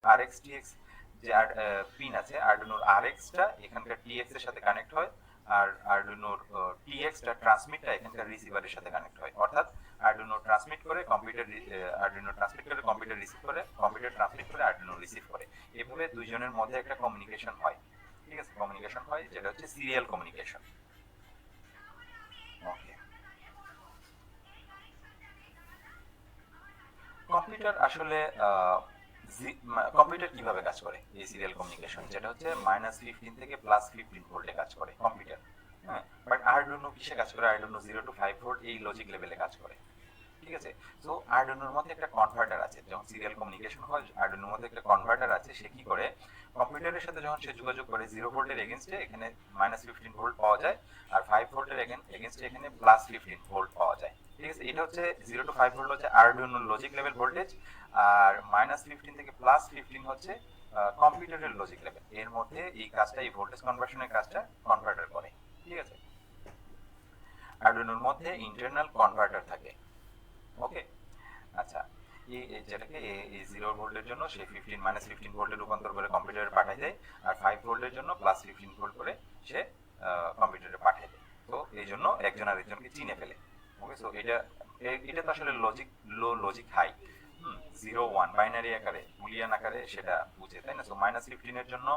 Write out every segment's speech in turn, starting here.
RX TX যে pin আছে, আরডুইনোর আরএক্সটা এখানকার টিএক্স এর সাথে কানেক্ট হয়, আর আরডুইনোর টিএক্সটা ট্রান্সমিটটা এখানকার রিসিভারের সাথে কানেক্ট হয়। অর্থাৎ আরডুইনো ট্রান্সমিট করে কম্পিউটার, আরডুইনো ট্রান্সমিট করে কম্পিউটার রিসিভ করে, কম্পিউটার ট্রান্সমিট করে আরডুইনো রিসিভ করে। এভাবে দুইজনের মধ্যে একটা কমিউনিকেশন হয়। ঠিক আছে, কমিউনিকেশন হয় যেটা হচ্ছে সিরিয়াল কমিউনিকেশন। ওকে, কম্পিউটার আসলে কম্পিউটার কিভাবে কাজ করে, এই সিরিয়াল কমিউনিকেশন যেটা হচ্ছে -15 থেকে +15 ভোল্টে কাজ করে কম্পিউটার। হ্যাঁ, বাট আরডুইনো কিসে কাজ করে? আরডুইনো 0 to 5 ভোল্ট এই লজিক লেভেলে কাজ করে। ঠিক আছে, তো আরডুইনোর মধ্যে একটা কনভার্টার আছে, যখন সিরিয়াল কমিউনিকেশন হয় আরডুইনোর মধ্যে একটা কনভার্টার আছে, সে কি করে কম্পিউটারের সাথে যখন সে যোগাযোগ করে 0 ভোল্টের এগেনস্টে এখানে -15 ভোল্ট পাওয়া যায়, আর 5 ভোল্টের এগেনস্টে এখানে +15 ভোল্ট পাওয়া যায়। ঠিক আছে, এটা হচ্ছে 0 to 5 ভোল্ট হচ্ছে আরডুইনোর লজিক লেভেল ভোল্টেজ, আর -15 থেকে +15 হচ্ছে কম্পিউটারের লজিক লেভেল। এর মধ্যে এই কাজটা, এই ভোল্টেজ কনভার্সনের কাজটা কনভার্টার করে। ঠিক আছে, আরডুইনোর মধ্যে ইন্টারনাল কনভার্টার থাকে। ওকে, আচ্ছা, যেটাকে এই 0 ভোল্টের জন্য সে 15 ভোল্টে রূপান্তর করে কম্পিউটারে পাঠিয়ে দেয়, আর 5 ভোল্টের জন্য +15 ভোল্ট করে সে কম্পিউটারে পাঠিয়ে দেয়। তো এই জন্য একজন আরেকজনকে চিনে ফেলে। ওকে, সো এটা তো আসলে লজিক লো, লজিক হাই। 0 1 বাইনারি আকারে, বুলিয়ান আকারে সেটা বুঝে, তাই না? সো -15 এর জন্য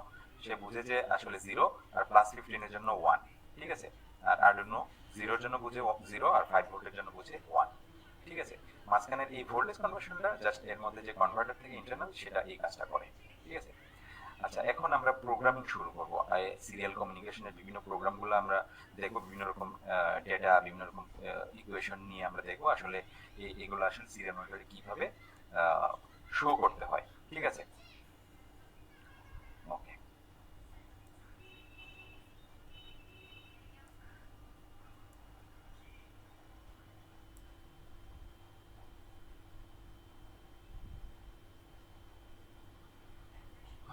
সে বুঝে যে আসলে 0, আর +15 এর জন্য 1। ঠিক আছে, আর আরডুইনো 0 এর জন্য বুঝে 0, আর 5 ভোল্টের জন্য বুঝে 1। ঠিক আছে, মাঝখানের এই ভোল্টেজ কনভার্সনটা জাস্ট এর মধ্যে যে কনভার্টার থেকে ইন্টারনাল সেটা এই কাজটা করে। ঠিক আছে, আচ্ছা, এখন আমরা প্রোগ্রামিং শুরু করব। সিরিয়াল কমিউনিকেশনের বিভিন্ন প্রোগ্রামগুলো আমরা দেখব, বিভিন্ন রকম ডেটা, বিভিন্ন রকম ইকুয়েশন নিয়ে আমরা দেখব আসলে এগুলো আসলে সিরিয়াল মনিটরে কিভাবে শো করতে হয়। ঠিক আছে, ওকে,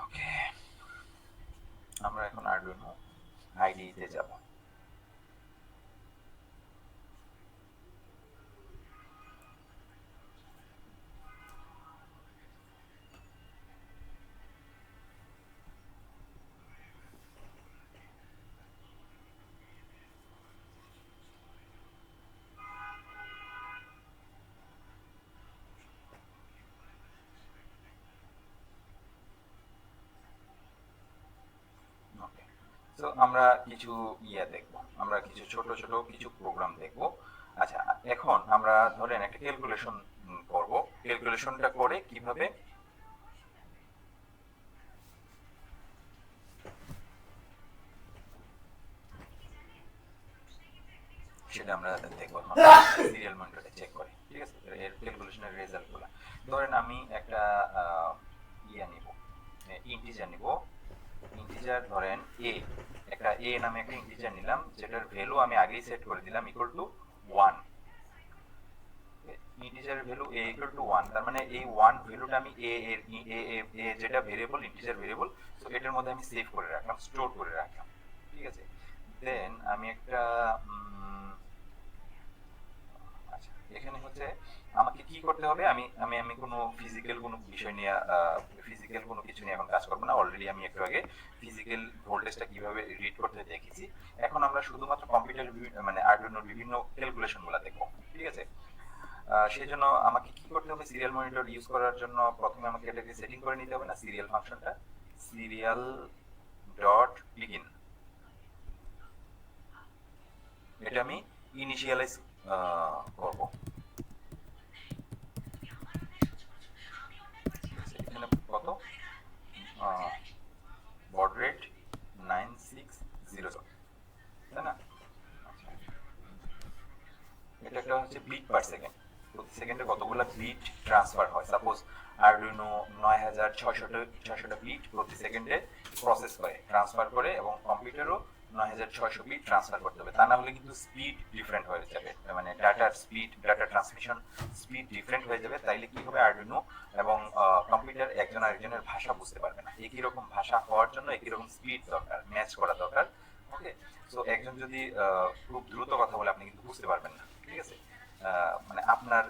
ওকে, আমরা এখন আরডুইনো আইডিইতে যাব। ওকে, তো আমরা কিছু দেখব, আমরা কিছু ছোট ছোট কিছু প্রোগ্রাম দেখব। আচ্ছা, এখন আমরা ধরেন একটা ক্যালকুলেশন করব। ক্যালকুলেশনটা করে কিভাবে সেটা আমরা দেখবো এখন সিরিয়াল মনিটরে চেক করে। ঠিক আছে, এর ক্যালকুলেশনের রেজাল্টগুলো। ধরেন আমি একটা নিব, ইন্টিজার নিব। ইন্টিজার ধরেন এ, একটা এ নামে একটা ইন্টিজার নিলাম, যেটার ভ্যালু আমি আগেই সেট করে দিলাম ইকুয়াল টু 1। ইন্টিজারের ভ্যালু a ইকুয়াল টু 1, তার মানে এই 1 ভ্যালুটা আমি a এর এ যেটা ভেরিয়েবল, ইন্টিজার ভেরিয়েবল, সো এটার মধ্যে আমি সেভ করে রাখলাম, স্টোর করে রাখলাম। ঠিক আছে, দেন আমি একটা আচ্ছা, এখানে হচ্ছে আমাকে কি করতে হবে, আমি আমি আমি কোনো ফিজিক্যাল কোনো বিষয় নিয়ে, ফিজিক্যাল কোনো কিছু নিয়ে এখন কাজ করবো না। অলরেডি আমি একটু আগে ফিজিক্যাল ভোল্টেজটা কিভাবে রিড করতে দেখেছি। এখন আমরা শুধুমাত্র কম্পিউটার মানে আরডুইনোর বিভিন্ন ক্যালকুলেশন গুলা দেখবো। ঠিক আছে, সেই জন্য আমাকে কি করতে হবে, সিরিয়াল মনিটর ইউজ করার জন্য প্রথমে আমাকে এটাকে সেটিং করে নিতে হবে না, সিরিয়াল ফাংশনটা, সিরিয়াল ডট বিগিন, এটা আমি ইনিশিয়ালাইজ করব। এখানে কত বড রেট 9600, তাই না? আচ্ছা, এটা একটা হচ্ছে বিট পার সেকেন্ড, প্রতি সেকেন্ডে কতগুলো বিট ট্রান্সফার হয়। সাপোজ আরডুইনো 9600টা বিট প্রতি সেকেন্ডে প্রসেস করে, ট্রান্সফার করে, এবং কম্পিউটারও 9600 বিট ট্রান্সফার করতে হবে। তা না হলে কিন্তু স্পিড ডিফারেন্ট হয়ে যাবে, মানে ডাটার speed, data transmission speed different হয়ে যাবে। তাইলে কি হবে, আরডুইনো এবং কম্পিউটার একজন আরেকজনের ভাষা বুঝতে পারবে না। একই রকম ভাষা হওয়ার জন্য একই রকম স্পিড দরকার, ম্যাচ করা দরকার। ওকে, সো একজন যদি খুব দ্রুত কথা বলে আপনি কিন্তু বুঝতে পারবেন না। ঠিক আছে, মানে আপনার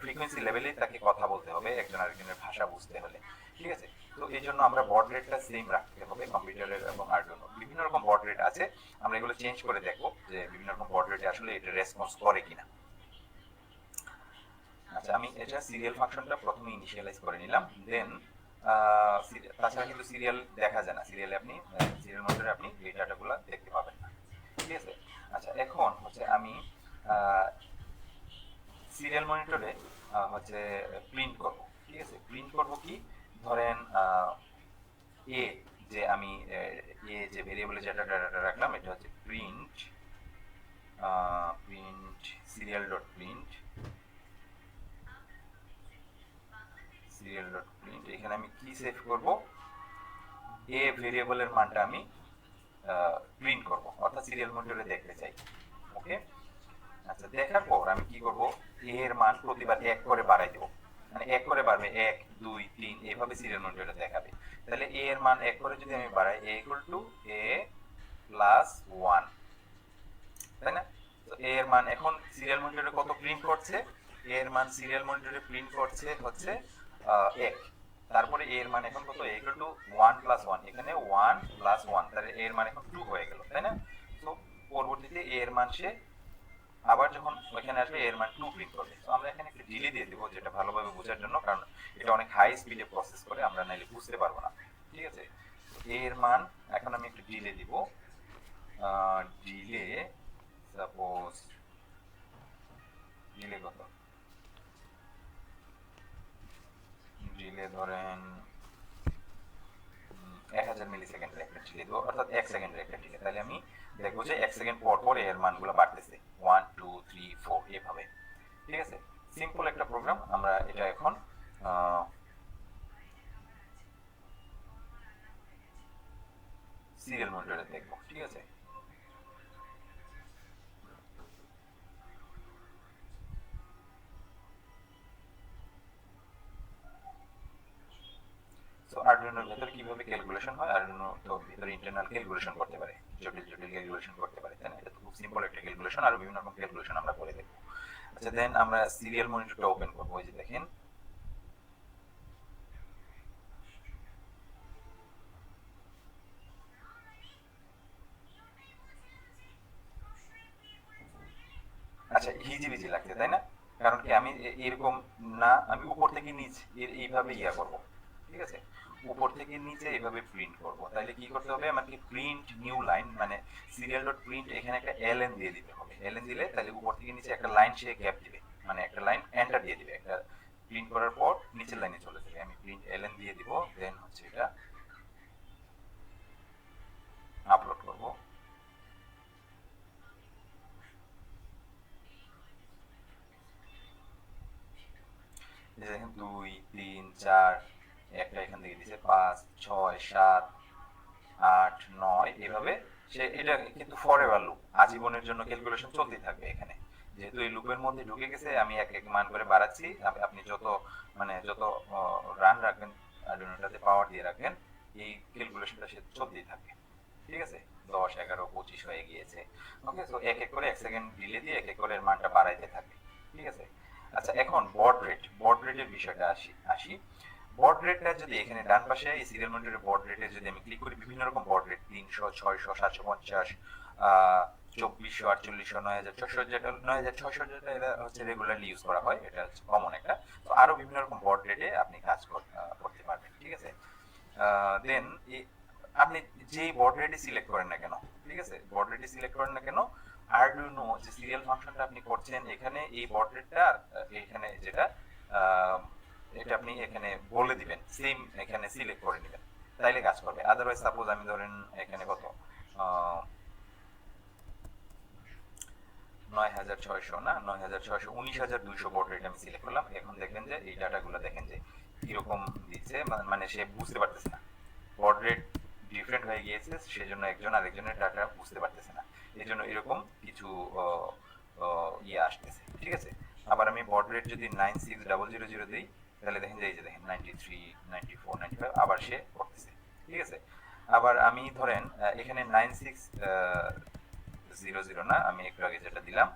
ফ্রিকোয়েন্সি লেভেলে তাকে কথা বলতে হবে একজন আরেকজনের ভাষা বুঝতে হলে। ঠিক আছে, তো এই জন্য আমরা বড রেটটা সেম রাখতে হবে কম্পিউটারের এবং আরডুইনো। বিভিন্ন রকম বড রেট আছে, আমরা এগুলো চেঞ্জ করে দেখবো যে বিভিন্ন রকম বড রেটে আসলে এটা রেসপন্স করে কিনা। আচ্ছা, আমি এটা সিরিয়াল ফাংশনটা প্রথমে ইনিশিয়ালাইজ করে নিলাম, দেন তাছাড়া কিন্তু সিরিয়াল দেখা যায় না, সিরিয়ালে আপনি সিরিয়াল মনিটরে আপনি এই ডাটাগুলো দেখতে পাবেন না, ঠিক আছে। আচ্ছা, এখন হচ্ছে আমি সিরিয়াল মনিটরে হচ্ছে প্রিন্ট করব, ঠিক আছে। প্রিন্ট করব কি, ধরেন এ যে আমি এ যে ভেরিয়েবলে যেটা ডাটা রাখলাম এটা হচ্ছে print serial dot print serial dot print. এখানে আমি কি সেভ করব, এ ভেরিয়েবলের মানটা আমি প্রিন্ট করব, অর্থাৎ সিরিয়াল মনিটরে দেখতে চাই। ওকে, আচ্ছা, দেখার পর আমি কি করব, এ এর মান প্রতিবার 1 করে বাড়াই দেব, মানে 1 করে বাড়বে, 1 2 3 এইভাবে সিরিয়াল মনিটরে দেখাবে। তাহলে এ এর মান 1 করে যদি আমি বাড়াই, a প্লাস 1, তাই না? তো এ এর মান এখন সিরিয়াল মনিটরে কত প্রিন্ট করছে, এ এর মান সিরিয়াল মনিটরে প্রিন্ট করছে হচ্ছে 1। তারপরে এ এর মান এখন কত, a 1 প্লাস 1, এখানে 1 প্লাস 1, তাহলে এ এর মান এখন 2 হয়ে গেল, তাই না? তো পরবর্তীতে এ এর মান সে আবার যখন ওইখানে আসবে এর মান 2 প্রিন্ট করবে। তো আমরা এখানে একটা ডিলে দিয়ে দেব, যেটা ভালোভাবে বোঝার জন্য, কারণ এটা অনেক হাই স্পিডে প্রসেস করে, আমরা নাইলে বুঝতে পারবো না, ঠিক আছে। এর মান এখন আমি একটু ডিলে দিব, ডিলে সাপোজ ডিলে কত, ডিলে ধরেন 1000 মিলি সেকেন্ডের একটা ডিলে দেবো, অর্থাৎ 1 সেকেন্ডের একটা ডিলে। তাহলে আমি দেখবো যে 1 সেকেন্ড পর পর এর মানগুলো বাড়তেছে, 1 2 3 4 এভাবে, ঠিক আছে। সিম্পল একটা প্রোগ্রাম। আমরা এটা এখন সিরিয়াল মনিটরে দেখবো, ঠিক আছে। তো আরডুইনোর ভেতরে কিভাবে ক্যালকুলেশন হয়, আরডুইনো তো ভিতরে ইন্টারনাল ক্যালকুলেশন করতে পারে, জটিল জটিল ক্যালকুলেশন করতে পারে, তাই না? এটা তো খুব সিম্পল একটা ক্যালকুলেশন, আর বিভিন্ন রকম ক্যালকুলেশন আমরা করে দেখবো। আচ্ছা, দেন আমরা সিরিয়াল মনিটরটা ওপেন করবো, এই যে দেখেন, আচ্ছা, হিজিবিজি লাগছে, তাই না? কারণ কি, আমি এরকম না, আমি উপর থেকে নিচ এইভাবে ইয়া করব, ঠিক আছে। উপর থেকে নিচে এইভাবে প্রিন্ট করব। তাহলে কি করতে হবে, আমাকে প্রিন্ট নিউ লাইন, মানে সিরিয়াল ডট প্রিন্ট, এখানে একটা এলএন দিয়ে দিতে হবে। এলএন দিলে তাহলে উপর থেকে নিচে একটা লাইন সে গ্যাপ দিবে, মানে একটা লাইন এন্টার দিয়ে দিবে, একটা প্রিন্ট করার পর নিচের লাইনে চলে যাবে। আমি প্রিন্ট এলএন দিয়ে দিব, দেন হচ্ছে এটা আপলোড করব। দেখেন 2 3 4, একটা এখান থেকে দিছে 5 6 7 8 9, এভাবে সে এটা কিন্তু ফরএভার লুপ, আজীবনের জন্য ক্যালকুলেশন চলতেই থাকবে। এখানে যেহেতু এই লুপের মধ্যে ঢুকে গেছে, আমি এক এক মান করে বাড়াচ্ছি, আপনি যত মানে যত রান রাখবেন, আরডুইনোটাতে পাওয়ার দিয়ে রাখবেন, এই ক্যালকুলেশনটা সে চলতেই থাকবে, ঠিক আছে। 10 11 25 হয়ে গিয়েছে। ওকে, সো এক এক করে 1 সেকেন্ড ডিলে দিয়ে এক এক করে এর মানটা বাড়াইতে থাকবে, ঠিক আছে। আচ্ছা, এখন বড রেটের বিষয়টা আসি। বড রেটটা যদি এখানে ডান পাশে এই সিরিয়াল মনিটরের বড রেটে যদি আমি ক্লিক করি, বিভিন্ন রকম বড রেট, 300 600 750 2400 4800 9600, যেটা 9600 যেটা এটা হচ্ছে রেগুলারলি ইউজ করা হয়, এটা হচ্ছে কমন একটা। তো আরো বিভিন্ন রকম বড রেটে আপনি কাজ করতে পারবেন, ঠিক আছে। দেন আপনি যেই বড রেটই সিলেক্ট করেন না কেন, ঠিক আছে, বড রেটই সিলেক্ট করেন না কেন, আরডুইনো যে সিরিয়াল ফাংশনটা আপনি করছেন, এখানে এই বড রেটটা এখানে যেটা এটা আপনি এখানে বলে দিবেন, সেম এখানে সিলেক্ট করে নেবেন, তাইলে কাজ করবে। আদারওয়াইজ সাপোজ আমি ধরেন এখানে কত 9600 না, 9600 19200 বড রেট আমি সিলেক্ট করলাম। এখন দেখবেন যে এই ডাটাগুলো দেখেন যে কিরকম দিচ্ছে, মানে সে বুঝতে পারতেছে না, বড রেট ডিফারেন্ট হয়ে গিয়েছে, সেজন্য একজন আরেকজনের ডাটা বুঝতে পারতেছে না, এই জন্য এরকম কিছু ইয়ে আসতেছে, ঠিক আছে। আবার আমি বড রেট যদি 96000 দিই, তাহলে দেখেন যে এই যে দেখেন 93 94 95 আবার সে করতেছে, ঠিক আছে। আবার আমি ধরেন এখানে 9600 না, আমি একটু আগে যেটা দিলাম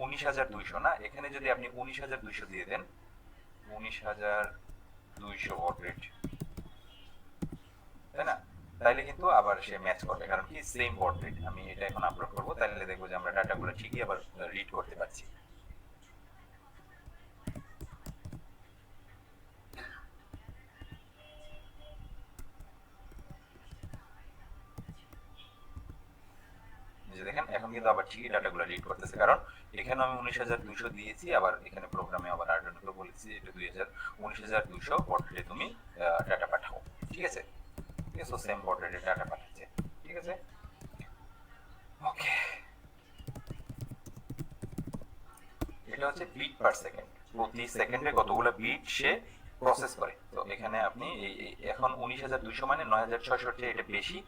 19200 না, এখানে যদি আপনি 19200 দিয়ে দেন, 19200 বড রেট, তাই না? তাইলে কিন্তু আবার সে ম্যাচ করবে, কারণ কি সেম পোর্ট্রেট। আমি এটা এখন আপলোড করবো, তাহলে দেখবো যে আমরা ডাটাগুলো ঠিকই আবার রিড করতে পারছি। যে দেখেন এখন কিন্তু আবার ঠিকই ডাটাগুলো রিড করতেছে, কারণ এখানে আমি 19,200 দিয়েছি, আবার এখানে প্রোগ্রামে আবার আর্ডুইনোকে বলেছি এটা 19,200 পোর্ট্রেটে তুমি ডাটা পাঠাও। ঠিক আছে, ঠিক আছে, সেম পোর্ট্রেটে ডাটা পাঠাচ্ছে। ঠিক আছে, ওকে। এটা হচ্ছে বিট পার সেকেন্ড, প্রতি সেকেন্ডে কতগুলো বিট সে প্রসেস করে। তো এখানে আপনি এখন 19,200 মানে 9,600 চেয়ে এটা বেশি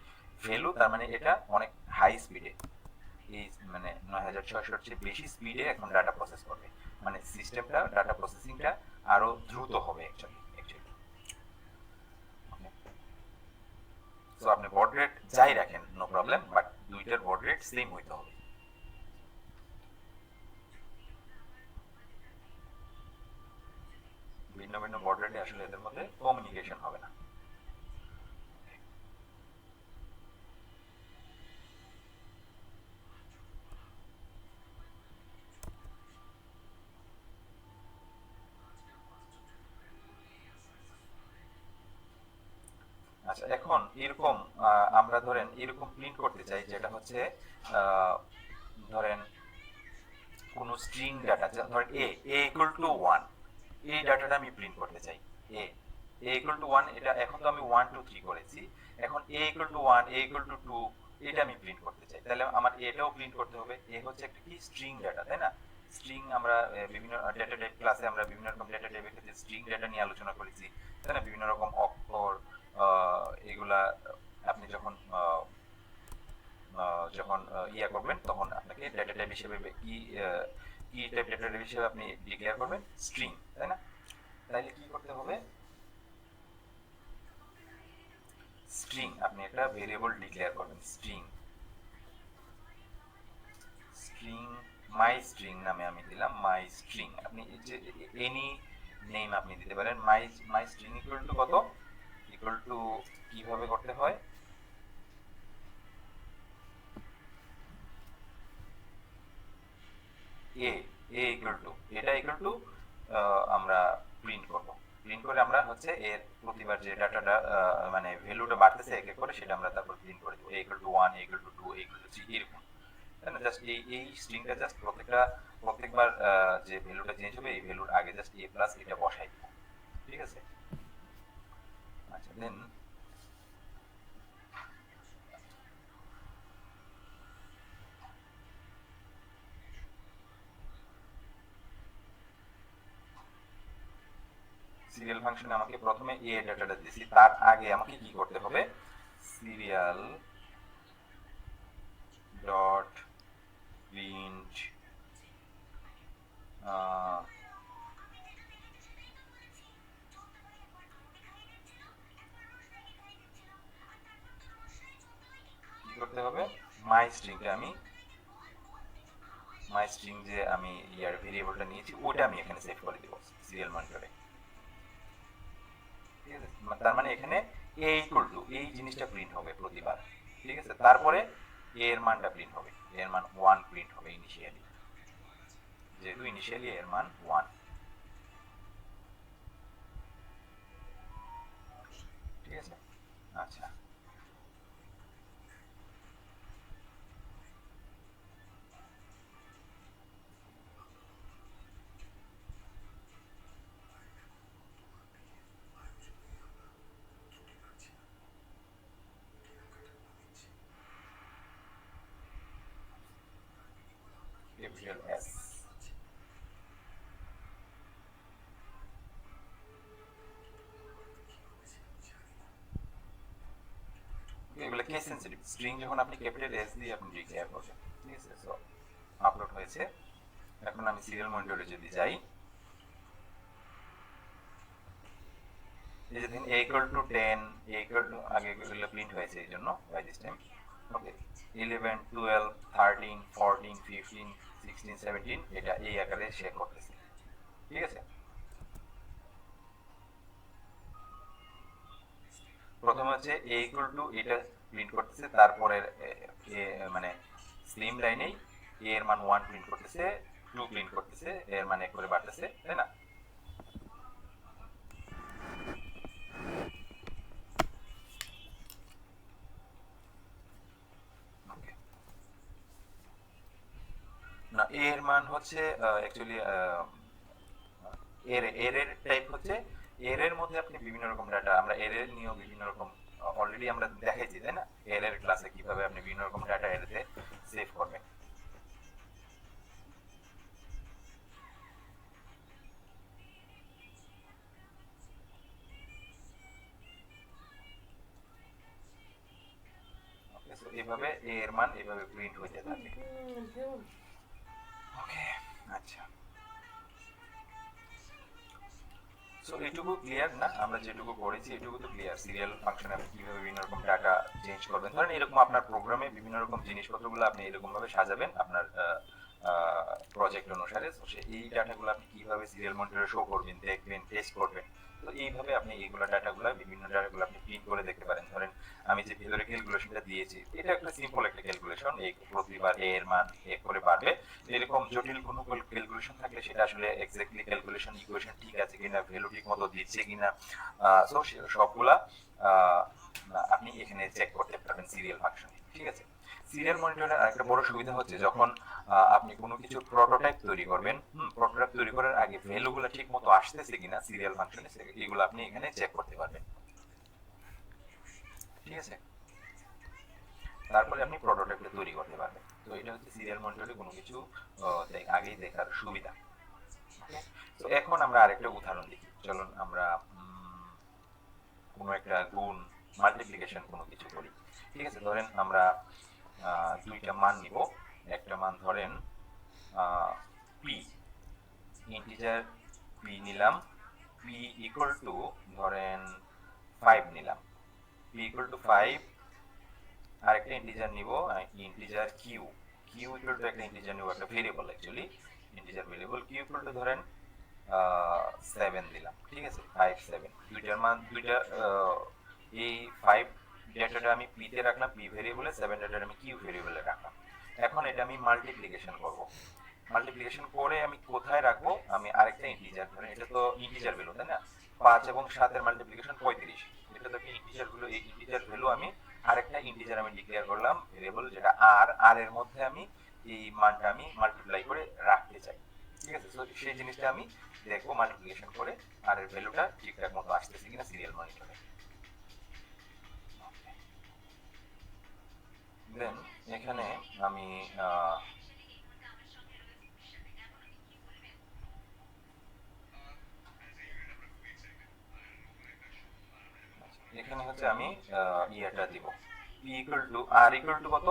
ভ্যালু, তার মানে এটা অনেক হাই স্পিডে, এই মানে 9,600 চেয়ে বেশি স্পিডে এখন ডাটা প্রসেস করবে, মানে সিস্টেমটা ডাটা প্রসেসিংটা আরো দ্রুত হবে অ্যাকচুয়ালি। সো আপনি বড রেট যাই রাখেন নো প্রবলেম, বাট দুইটার বড রেট সেম হইতে হবে। ভিন্ন ভিন্ন বড রেটে আসলে এদের মধ্যে কমিউনিকেশন হবে না। আচ্ছা, এখন এরকম আমরা ধরেন এরকম প্রিন্ট করতে চাই, যেটা হচ্ছে ধরেন কোন স্ট্রিং ডাটা, ধরেন এ ইকুয়াল টু 1, এই ডাটাটা আমি প্রিন্ট করতে চাই। এ ইকুয়াল টু 1, এটা এখন তো আমি 1 2 3 করেছি, এখন A equal to 1, A equal to 2 এটা আমি প্রিন্ট করতে চাই, তাহলে আমার এটাও প্রিন্ট করতে হবে। এ হচ্ছে একটা কি স্ট্রিং ডাটা, তাই না? স্ট্রিং আমরা বিভিন্ন ডেটা টাইপ ক্লাসে আমরা বিভিন্ন রকম ডেটা টাইপের ক্ষেত্রে স্ট্রিং ডেটা নিয়ে আলোচনা করেছি, তাই না? বিভিন্ন রকম অক্ষর, এগুলা আপনি যখন যখন ইয়া করবেন, তখন আপনাকে ডেটা টাইপ হিসেবে কি কি টাইপ ডেটা টাইপ হিসেবে আপনি ডিক্লেয়ার করবেন, স্ট্রিং, তাই না? তাইলে কি করতে হবে, স্ট্রিং আপনি একটা ভেরিয়েবল ডিক্লেয়ার করবেন, স্ট্রিং স্ট্রিং মাই স্ট্রিং নামে আমি দিলাম মাই স্ট্রিং। আপনি যে এনি নেম আপনি দিতে পারেন। মাই স্ট্রিং ইকুয়াল টু কত, ইকুয়াল টু কিভাবে করতে হয়, এ ইকুয়াল টু, এটা ইকুয়াল টু আমরা প্রিন্ট করব। প্রিন্ট করে আমরা হচ্ছে এর প্রতিবার যে ডাটাটা মানে ভ্যালুটা বাড়তেছে এক এক করে, সেটা আমরা তারপর প্রিন্ট করে দেবো। A equal to 1, A equal to 2, A equal to 3, এরকম, তাই না? জাস্ট এই স্ট্রিংটা জাস্ট প্রত্যেকবার যে ভ্যালুটা চেঞ্জ হবে, এই ভ্যালুর আগে জাস্ট এ প্লাস এটা বসাই দিব। ঠিক আছে, আচ্ছা দেন সিরিয়াল ফাংশনে আমাকে প্রথমে এ ডাটাটা দিয়েছি, তার আগে আমাকে কি করতে হবে, সিরিয়াল ডট প্রিন্ট কি করতে হবে, মাই স্ট্রিংটা আমি মাই স্ট্রিং যে আমি ইয়ার ভেরিয়েবলটা নিয়েছি ওটা আমি এখানে সেভ করে দেব সিরিয়াল মনিটরে। ঠিক আছে, তার মানে এখানে এ ইকুয়াল টু এই জিনিসটা প্রিন্ট হবে প্রতিবার। ঠিক আছে, তারপরে এর মানটা প্রিন্ট হবে, এর মান 1 প্রিন্ট হবে ইনিশিয়ালি, যেহেতু ইনিশিয়ালি এর মান 1। ঠিক আছে, আচ্ছা ক্যাপিটাল এস, এগুলো কেস সেনসিটিভ স্ট্রিং, যখন আপনি ক্যাপিটাল এস দিয়ে আপনি ডিক্লেয়ার করবেন। ঠিক আছে, সো আপলোড হয়েছে। এখন আমি সিরিয়াল মনিটরে যদি যাই, এই যে দেখেন a equal to 10, a equal to আগে এগুলো প্রিন্ট হয়েছে এই জন্য বাই দিস টাইম। ওকে, 11, 12, 13, 14, 15, 16, 17 এটা এই আকারে শেয়ার করতেছে। ঠিক আছে, প্রথমে হচ্ছে a ইকুয়াল টু এটা প্রিন্ট করতেছে, তারপরে মানে স্লিম লাইনেই a এর মান 1 প্রিন্ট করতেছে, 2 প্রিন্ট করতেছে, এর মান 1 করে বাড়তেছে, তাই না? না, a এর মান হচ্ছে অ্যাকচুয়ালি এর টাইপ হচ্ছে এর মধ্যে আপনি বিভিন্ন রকম ডাটা, আমরা এর নিয়েও বিভিন্ন রকম অলরেডি আমরা দেখাইছি, তাই না? এর ক্লাসে কিভাবে আপনি বিভিন্ন রকম ডাটা এরতে সেভ করবেন। সো এইভাবে এর মান এইভাবে প্রিন্ট হয়ে থাকে। ওকে, আচ্ছা, সো এটুকু ক্লিয়ার না? আমরা যেটুকু করেছি এটুকু তো ক্লিয়ার। সিরিয়াল ফাংশনে আপনি কিভাবে বিভিন্ন রকম ডাটা চেঞ্জ করবেন, ধরেন এরকম আপনার প্রোগ্রামে বিভিন্ন রকম জিনিসপত্রগুলো আপনি এরকম ভাবে সাজাবেন আপনার প্রজেক্ট অনুসারে। তো এই ডাটাগুলো আপনি কিভাবে সিরিয়াল মনিটরে শো করবেন, দেখবেন, টেস্ট করবেন, তো এইভাবে আপনি এইগুলো ডাটাগুলো বিভিন্ন ডাটাগুলো আপনি প্রিন্ট করে দেখতে পারেন। ধরেন আমি যে ভিতরে ক্যালকুলেশনটা দিয়েছি, এটা একটা সিম্পল একটা ক্যালকুলেশন, এই প্রতিবার এ এর মান 1 করে বাড়বে। এরকম জটিল কোনো ক্যালকুলেশন থাকলে সেটা আসলে এক্স্যাক্টলি ক্যালকুলেশন ইকুয়েশন ঠিক আছে কিনা, ভ্যালু ঠিক মতো দিচ্ছে কিনা, সো সবগুলা আপনি এখানে চেক করতে পারবেন সিরিয়াল ফাংশনে, ঠিক আছে? সিরিয়াল মনিটরের আরেকটা বড় সুবিধা হচ্ছে যখন আপনি কোনো কিছু প্রোটোটাইপ তৈরি করবেন, প্রোটোটাইপ তৈরি করার আগে ভ্যালুগুলো ঠিক মতো আসতেছে কিনা সিরিয়াল ফাংশনে, এগুলো আপনি এখানে চেক করতে পারবেন, ঠিক আছে? তারপরে আপনি প্রোটোটাইপটা তৈরি করতে পারবেন। তো এটা হচ্ছে সিরিয়াল মনিটরে কোনো কিছু আগেই দেখার সুবিধা। তো এখন আমরা আরেকটা উদাহরণ দেখি। চলুন আমরা কোনো একটা গুণ, মাল্টিপ্লিকেশন কোনো কিছু করি, ঠিক আছে? ধরেন আমরা দুইটা মান নিব। একটা মান ধরেন পি, ইন্টিজার পি নিলাম, পি ইকুয়াল টু ধরেন 5 নিলাম, পি ইকুয়াল টু 5। আরেকটা ইন্টিজার নিব, integer Q, Q equal to একটা ইন্টিজার নিব, একটা variable actually integer variable, Q equal to ধরেন 7 দিলাম, ঠিক আছে? 5 7 দুইটার মান দুইটা, এই 5 ডেটাটা আমি পি তে রাখলাম পি ভেরিয়েবলে, 7 ডেটাটা আমি কিউ ভেরিয়েবলে রাখলাম। এখন এটা আমি মাল্টিপ্লিকেশন করব। মাল্টিপ্লিকেশন করে আমি কোথায় রাখবো? আমি আরেকটা ইন্টিজার, ধরেন এটা তো ইন্টিজার ভ্যালু, তাই না? 5 এবং 7 এর মাল্টিপ্লিকেশন 35, এটা তো একটা ইন্টিজার ভ্যালু। এই ইন্টিজার ভ্যালু আমি আরেকটা ইন্টিজার আমি ডিক্লেয়ার করলাম ভেরিয়েবল, যেটা আর এর মধ্যে আমি এই মানটা আমি মাল্টিপ্লাই করে রাখতে চাই, ঠিক আছে? তো সেই জিনিসটা আমি দেখবো মাল্টিপ্লিকেশন করে আর এর ভ্যালুটা ঠিকঠাক মতো আসতেছে কিনা সিরিয়াল মনিটরে। দেন এখানে আমি এখানে হচ্ছে আমি ইয়েটা দিব, P equal to R equal to কত,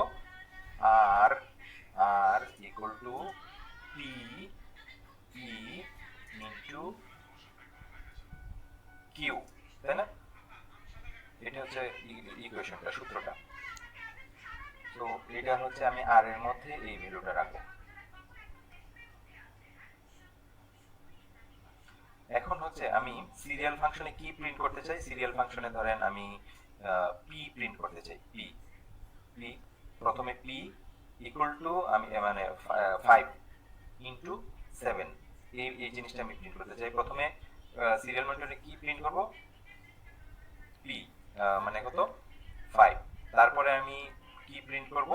আর R equal to P, P into Q, তাই না? এটা হচ্ছে ইকুয়েশনটা, সূত্রটা। তো এটা হচ্ছে আমি আর এর মধ্যে এই ভ্যালুটা রাখবো। এখন হচ্ছে আমি সিরিয়াল ফাংশনে কি প্রিন্ট করতে চাই? সিরিয়াল ফাংশনে ধরেন আমি পি প্রিন্ট করতে চাই, পি, পি প্রথমে পি ইকুয়াল টু আমি মানে 5 ইনটু 7, এই জিনিসটা আমি প্রিন্ট করতে চাই। প্রথমে সিরিয়াল মনিটরে কি প্রিন্ট করব? পি মানে কত, 5। তারপরে আমি কি প্রিন্ট করব?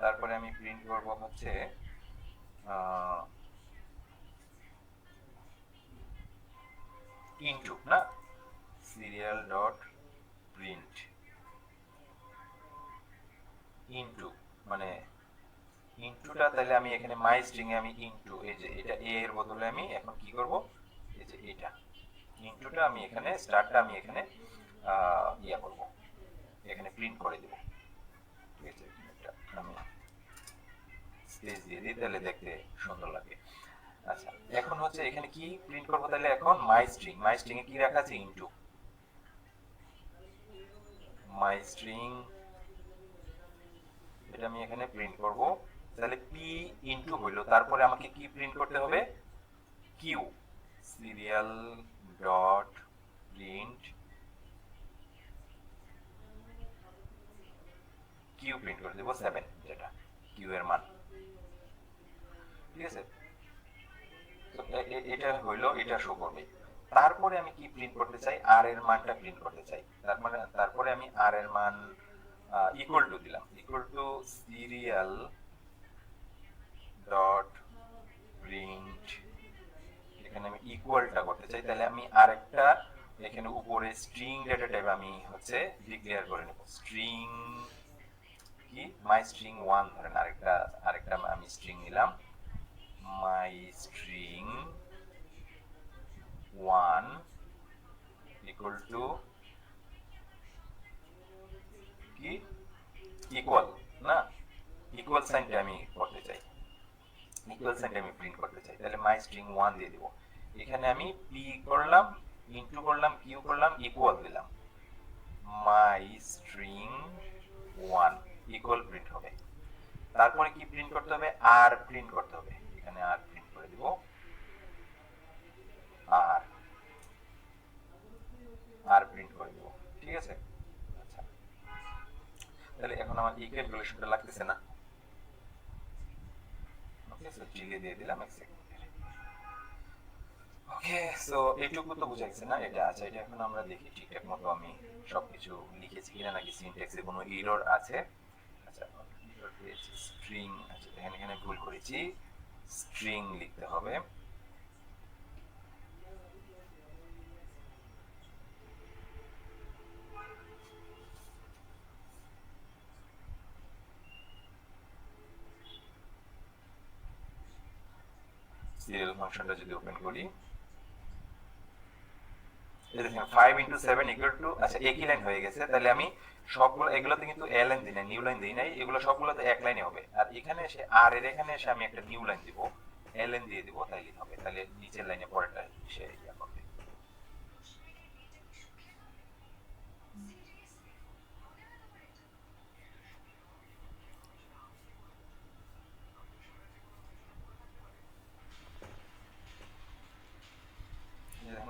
তারপরে আমি প্রিন্ট করব হচ্ছে ইনটু, না, সিরিয়াল ডট প্রিন্ট ইনটু, মানে ইনটুটা তাহলে আমি এখানে মাই স্ট্রিং এ আমি ইনটু, এই যে এটা এ এর বদলে আমি এখন কি করব, এই যে এটা ইনটুটা আমি এখানে স্টারটা আমি এখানে ইয়া করব, এখানে প্রিন্ট করে দেব, ঠিক আছে? এটা আমি স্পেস দিয়ে দিই তাহলে দেখতে সুন্দর লাগে। আচ্ছা, এখন হচ্ছে এখানে কি প্রিন্ট করব? তাহলে এখন মাই স্ট্রিং, মাই স্ট্রিং এ কি রাখা আছে? ইনটু, মাই স্ট্রিং, এটা আমি এখানে প্রিন্ট করব। তাহলে পি ইনটু হইলো, তারপরে আমাকে কি প্রিন্ট করতে হবে? কিউ, সিরিয়াল ডট প্রিন্ট দেব 7, যেটা কিউ এর মান। ঠিক আছে, তো এটা হইলো, এটা শো করবে। তারপরে আমি কি প্রিন্ট করতে চাই, আর এর মানটা প্রিন্ট করতে চাই। তারপরে আমি আর এর মান ইকুয়াল টু দিলাম, equal two serial dot print. এখানে আমি ইকুয়ালটা করতে চাই, তাহলে আমি আরেকটা এখানে উপরে স্ট্রিং ডেটা টাইপ আমি হচ্ছে ডিক্লেয়ার করে নেব। স্ট্রিং কি, মাই স্ট্রিং 1 ধরেন, আরেকটা আমি স্ট্রিং নিলাম, মাই স্ট্রিং 1 ইকুয়াল টু কি, ইকুয়াল না, ইকুয়াল সাইনটা আমি করতে চাই, ইকুয়াল সাইনটা আমি প্রিন্ট করতে চাই। তাহলে মাই স্ট্রিং 1 দিয়ে দিব। এখানে আমি পি করলাম, ইনটু করলাম, কিউ করলাম, ইকুয়াল দিলাম, মাই স্ট্রিং 1 ইকুয়াল প্রিন্ট হবে। তারপরে কি প্রিন্ট করতে হবে, আর প্রিন্ট করতে হবে। এখানে আর প্রিন্ট করে দিব, আর প্রিন্ট করে দিব। ঠিক আছে, আচ্ছা, তাহলে এখন আমার এই ক্যালকুলেশনটা লাগতেছে না। ওকে, সো চিলিয়ে দিয়ে দিলাম এক সেকেন্ড। ওকে, সো এইটুকু তো বুঝা গেছে না এটা। আচ্ছা, এটা এখন আমরা দেখি ঠিকঠাক মতো আমি সবকিছু লিখেছি কিনা, নাকি সিনট্যাক্সে কোনো এরর আছে। আচ্ছা, এরর পেয়েছি স্ট্রিং। আচ্ছা, এখানে ভুল করেছি, স্ট্রিং লিখতে হবে। সিরিয়াল ফাংশনটা যদি ওপেন করি, এই দেখেন 5 ইনটু 7 ইকুয়াল টু, আচ্ছা একই লাইন হয়ে গেছে। তাহলে আমি সবগুলো, এগুলোতে কিন্তু এ লাইন দিই না, নিউ লাইন দিই নাই, এগুলো সবগুলোতে এক লাইনে হবে। আর এখানে এসে, আর এর এখানে এসে আমি একটা নিউ লাইন দিব, এ লাইন দিয়ে দিব, তাইলেই হবে। তাহলে নিচের লাইনে পরেরটা সে ইয়া করবে।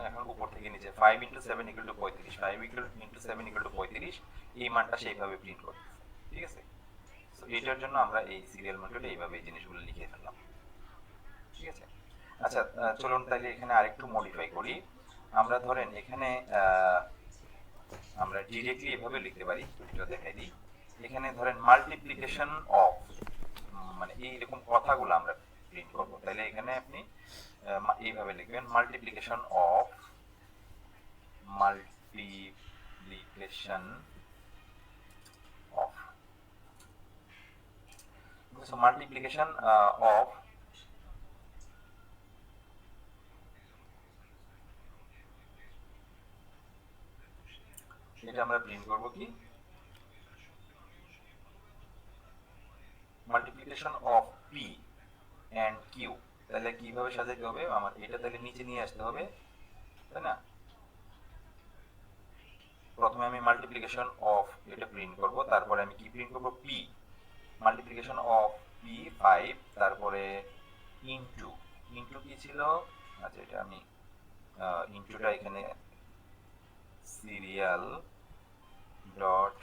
এখন উপর থেকে নিচে 5 into 7 equal to 35, 5 into 7 equal to 35, এই মানটা সেইভাবে প্রিন্ট করতেছে। ঠিক আছে, সো এটার জন্য আমরা এই সিরিয়াল মডিউলে এইভাবে এই জিনিসগুলো লিখে ফেললাম। ঠিক আছে, আচ্ছা, চলুন তাহলে এখানে আরেকটু মডিফাই করি। আমরা ধরেন এখানে আমরা ডিরেক্টলি এভাবে লিখতে পারি, এটা দেখাই দিই। এখানে ধরেন মাল্টিপ্লিকেশন অফ, মানে এইরকম কথাগুলো আমরা প্রিন্ট করব। তাহলে এখানে আপনি এইভাবে লিখবেন, multiplication of, multiplication of, multiplication of, এটা আমরা প্রিন্ট করব কি, multiplication of P and Q. তাহলে কিভাবে সাজাতে হবে, আমার এটা তাহলে নিচে নিয়ে আসতে হবে, তাই না? প্রথমে আমি মাল্টিপ্লিকেশন অফ এটা প্রিন্ট করব, তারপরে আমি কি প্রিন্ট করব, পি, মাল্টিপ্লিকেশন অফ পি 5, তারপরে ইনটু, ইনটু কি ছিল, আচ্ছা এটা আমি ইনটুটা এখানে সিরিয়াল ডট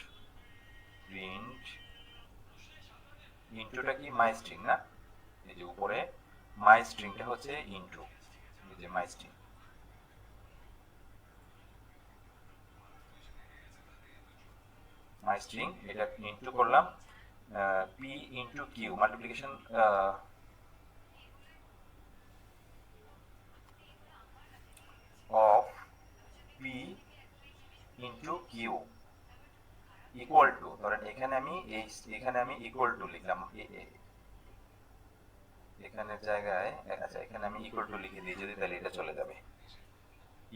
প্রিন্ট, ইনটুটা কি মাই স্ট্রিং না, এই যে উপরে মাই স্ট্রিংটা হচ্ছে ইনটু, এই যে মাই স্ট্রিং, মাই স্ট্রিং এটা ইনটু করলাম, P into Q, multiplication of P into Q equal to, ধরেন এখানে আমি এখানে আমি ইকুয়াল টু লিখলাম, এখানে জায়গায়, আচ্ছা এখানে আমি ইকুয়াল টু লিখে দিই যদি, তাহলে এটা চলে যাবে,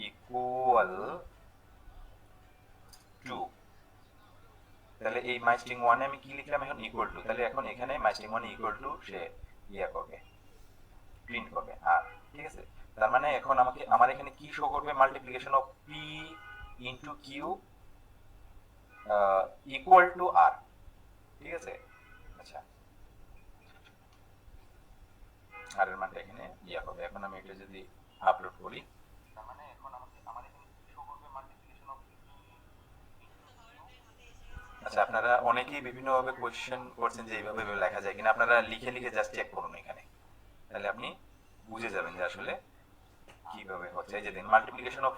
ইকুয়াল টু। তাহলে এই মাই স্ট্রিং 1 এ আমি কি লিখলাম এখন, ইকুয়াল টু। তাহলে এখন এখানে মাই স্ট্রিং 1 ইকুয়াল টু সে ইয়া করবে, প্রিন্ট করবে আর। ঠিক আছে, তার মানে এখন আমাকে, আমার এখানে কি শো করবে, multiplication of P into Q equal to R. ঠিক আছে, আচ্ছা, আর এর মানটা এখানে ইয়া হবে। এখন আমি এটা যদি আপলোড করি, তার মানে এখন আমাকে, আমার এখানে কি শো করবে, মাল্টিপ্লিকেশন অফ, আচ্ছা আচ্ছা, আপনারা অনেকেই বিভিন্নভাবে কোয়েশ্চেন করছেন যে এইভাবে এভাবে লেখা যায় কিনা। আপনারা লিখে লিখে জাস্ট চেক করুন এখানে, তাহলে আপনি বুঝে যাবেন যে আসলে কিভাবে হচ্ছে। এই যে দিন multiplication of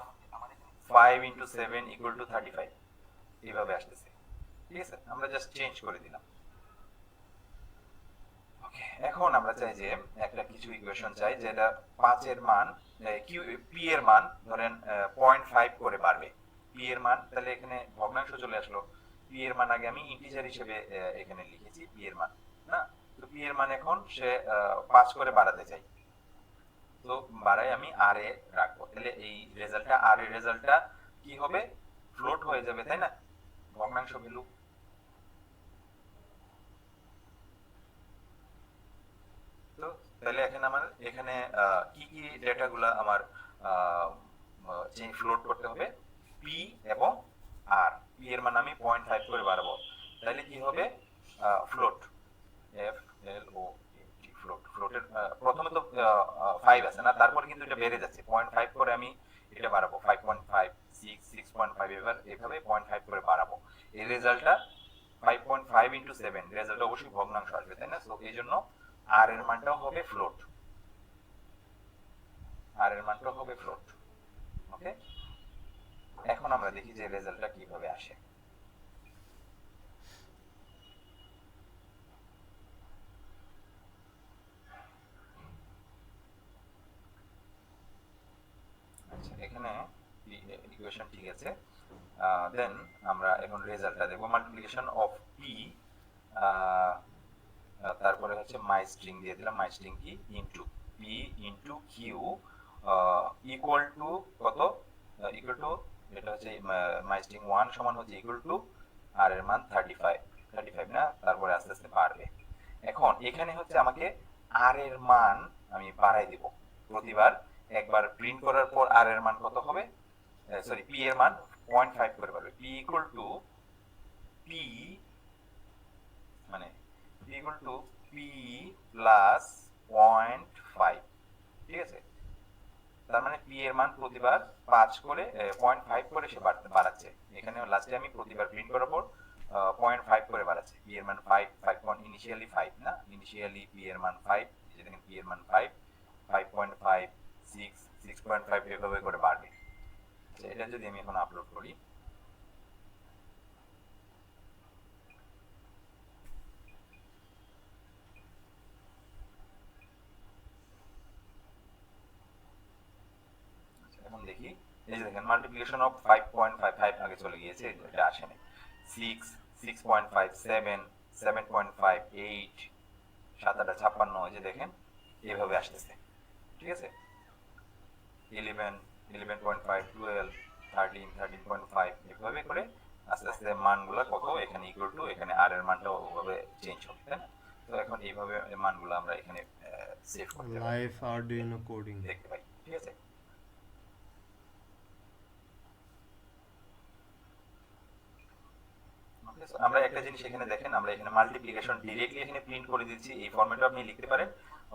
5 into 7 equal to 35 এইভাবে আসতেছে। ঠিক আছে, আমরা জাস্ট চেঞ্জ করে দিলাম। ওকে, এখন আমরা চাই যে একটা কিছু ইকুয়েশন চাই যেটা 5 এর মান কিউ পি এর মান ধরেন 0.5 করে বাড়বে। পি এর মান, তাহলে এখানে ভগ্নাংশ চলে আসলো। পি এর মান আগে আমি ইন্টিজার হিসেবে এখানে লিখেছি পি এর মান, না? তো পি এর মান এখন সে 5 করে বাড়াতে চাই, তো বাড়াই আমি আর এ রাখবো। তাহলে এই রেজাল্টটা, আর এর রেজাল্টটা কি হবে? ফ্লোট হয়ে যাবে, তাই না? ভগ্নাংশ ভ্যালু। তো তাহলে এখানে আমার এখানে কি কি ডেটাগুলো আমার চেঞ্জ ফ্লোট করতে হবে? পি এবং আর। পি এর মান আমি 0.5 করে বাড়াবো, তাহলে কি হবে? ফ্লোট, এফ এল ও টি, ফ্লোট। ফ্লোটের প্রথমে তো 5 আছে না, তারপরে কিন্তু এটা বেড়ে যাচ্ছে। 0.5 করে আমি এটা বাড়াবো, 5.5, 6, 6.5, এবার এভাবে 0.5 করে বাড়াবো। এই রেজাল্টটা 5.5 ইন্টু 7, রেজাল্ট অবশ্যই ভগ্নাংশ আসবে, তাই না? তো এই জন্য আর এর মানটাও হবে ফ্লোট, আর এর মানটাও হবে ফ্লোট। ওকে, এখন আমরা দেখি যে রেজাল্টটা কিভাবে আসে। আচ্ছা, এখানে ইকুয়েশন ঠিক আছে। দেন আমরা এখন রেজাল্টটা দেখব। মাল্টিপ্লিকেশন অফ পি, তারপরে হচ্ছে মাই স্ট্রিং দিয়ে দিলাম। মাই স্ট্রিং কি? Into P into Q equal to কত? ইকুয়াল টু, এটা হচ্ছে মাই স্ট্রিং 1 সমান হচ্ছে ইকুয়াল টু আর এর মান 35, 35 না? তারপরে আস্তে আস্তে বাড়বে। এখন এখানে হচ্ছে আমাকে আর এর মান আমি বাড়াই দিব প্রতিবার। একবার প্রিন্ট করার পর আর এর মান কত হবে? সরি, পি এর মান 0.5 করে বাড়বে। পি ইকুয়াল টু পি, মানে P equal to P plus 0.5। ঠিক আছে, তার মানে পি এর মান প্রতিবার 5 করে 0.5 করে সে বাড়াচ্ছে। এখানে লাস্টে আমি প্রতিবার প্রিন্ট করার পর 0.5 করে বাড়াচ্ছে। পি এর মান 5, 5 ইনিশিয়ালি 5 না, ইনিশিয়ালি পি এর মান 5, এই যে দেখেন পি এর মান 5, 5.5, 6, 6.5 এভাবে করে বাড়বে। আচ্ছা, এটা যদি আমি এখন আপলোড করি, এখন দেখি। এই যে দেখেন মাল্টিপ্লিকেশন অফ 5.55 আগে চলে গিয়েছে, এটা আসেনি। 6, 6.5, 7, 7.5, 8, 7 8 56, এই যে দেখেন এইভাবে আসতেছে। ঠিক আছে, 11, 11.5, 12, 13, 13.5 এভাবে করে আস্তে আস্তে মানগুলো কত এখানে ইকুয়াল টু, এখানে আর এর মানটাও ওভাবে চেঞ্জ হবে, তাই না? তো এখন এইভাবে মানগুলো আমরা এখানে সেভ করতে পারি, লাইভ আরডুইনো কোডিং দেখতে পাই। ঠিক আছে, আমরা একটা জিনিস এখানে দেখেন, আমরা এখানে মাল্টিপ্লিকেশন ডিরেক্টলি এখানে প্রিন্ট করে দিচ্ছি, এই ফরম্যাটে আপনি লিখতে পারেন।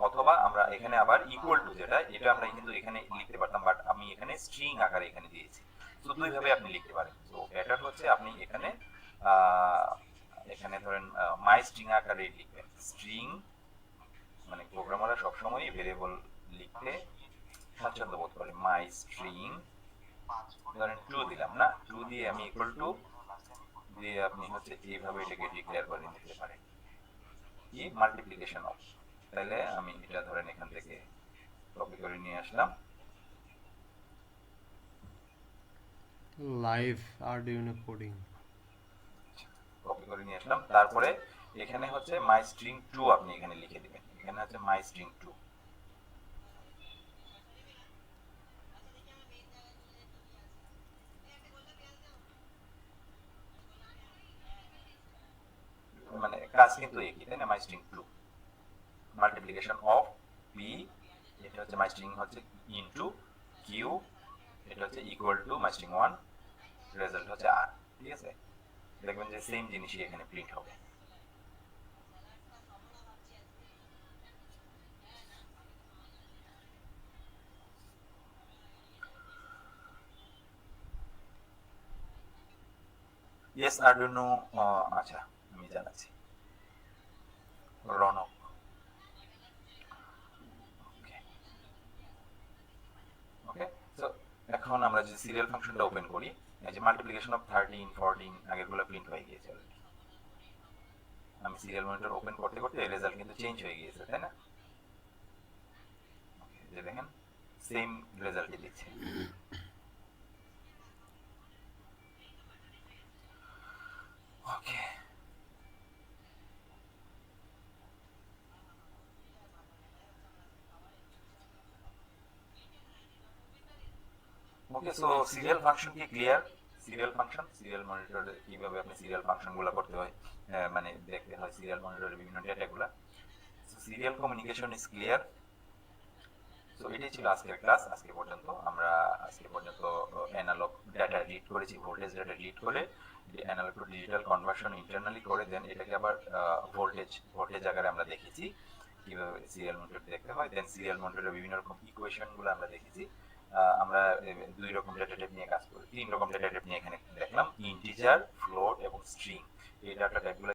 অথবা আমরা এখানে আবার ইকুয়াল টু, যেটা এটা আমরা কিন্তু এখানে লিখতে পারতাম, বাট আমি এখানে স্ট্রিং আকারে এখানে দিয়েছি। তো দুই ভাবে আপনি লিখতে পারেন। তো বেটার হচ্ছে আপনি এখানে এখানে ধরেন মাই স্ট্রিং আকারে লিখবেন। স্ট্রিং মানে প্রোগ্রামাররা সবসময় ভেরিয়েবল লিখতে স্বাচ্ছন্দ্য বোধ করে। মাই স্ট্রিং ধরেন 2 দিলাম, না? 2 দিয়ে আমি ইকুয়াল টু দিয়ে আপনি হচ্ছে এইভাবে এটাকে ডিক্লেয়ার করে নিতে পারেন, কি? Multiplication of. তাহলে আমি এটা ধরেন এখান থেকে কপি করে নিয়ে আসলাম, লাইভ আরডুইনো কোডিং কপি করে নিয়ে আসলাম। তারপরে এখানে হচ্ছে মাই স্ট্রিং 2 আপনি এখানে লিখে দিবেন। এখানে হচ্ছে মাই স্ট্রিং 2, মানে কাজ কিন্তু একই, তাই না? মাই স্ট্রিং 2 মাল্টিপ্লিকেশন অফ পি, এটা হচ্ছে মাই স্ট্রিং হচ্ছে ইনটু কিউ, এটা হচ্ছে equal to my string 1, result হচ্ছে আর। ঠিক আছে, দেখবেন যে সেম জিনিসই এখানে প্রিন্ট হবে। ইয়েস আরডুইনো, আচ্ছা আমি জানাচ্ছি। রনক, ওকে। সো এখন আমরা যে সিরিয়াল ফাংশনটা ওপেন করি, এই যে মাল্টিপ্লিকেশন অফ 13 14 আগেরগুলো প্রিন্ট হয়ে গিয়েছে অলরেডি। আমি সিরিয়াল মনিটর ওপেন করতে করতে রেজাল্ট কিন্তু চেঞ্জ হয়ে গিয়েছে, তাই না? যে দেখেন সেম রেজাল্টই দিচ্ছে। ওকে, ওকে। সো সিরিয়াল ফাংশন কি ক্লিয়ার? সিরিয়াল ফাংশন, সিরিয়াল মনিটরে কিভাবে আপনি সিরিয়াল ফাংশনগুলো করতে হয়, মানে দেখতে হয় সিরিয়াল মনিটরের বিভিন্ন ডেটাগুলো। So serial communication is clear. So এটাই ছিল আজকের ক্লাস। আজকে পর্যন্ত অ্যানালগ ডাটা রিড করেছি, ভোল্টেজ ডাটা রিড করে analog to digital conversion internally করে দেন এটাকে আবার ভোল্টেজ আকারে আমরা দেখেছি কিভাবে সিরিয়াল মনিটর দেখতে হয়। দেন সিরিয়াল মনিটরের বিভিন্ন রকম ইকুয়েশনগুলো আমরা দেখেছি। আমরা তিন রকম ডেটা টাইপ নিয়ে এখানে দেখলাম, ইন্টিজার, ফ্লোট এবং স্ট্রিং। এই ডাটা টাইপগুলো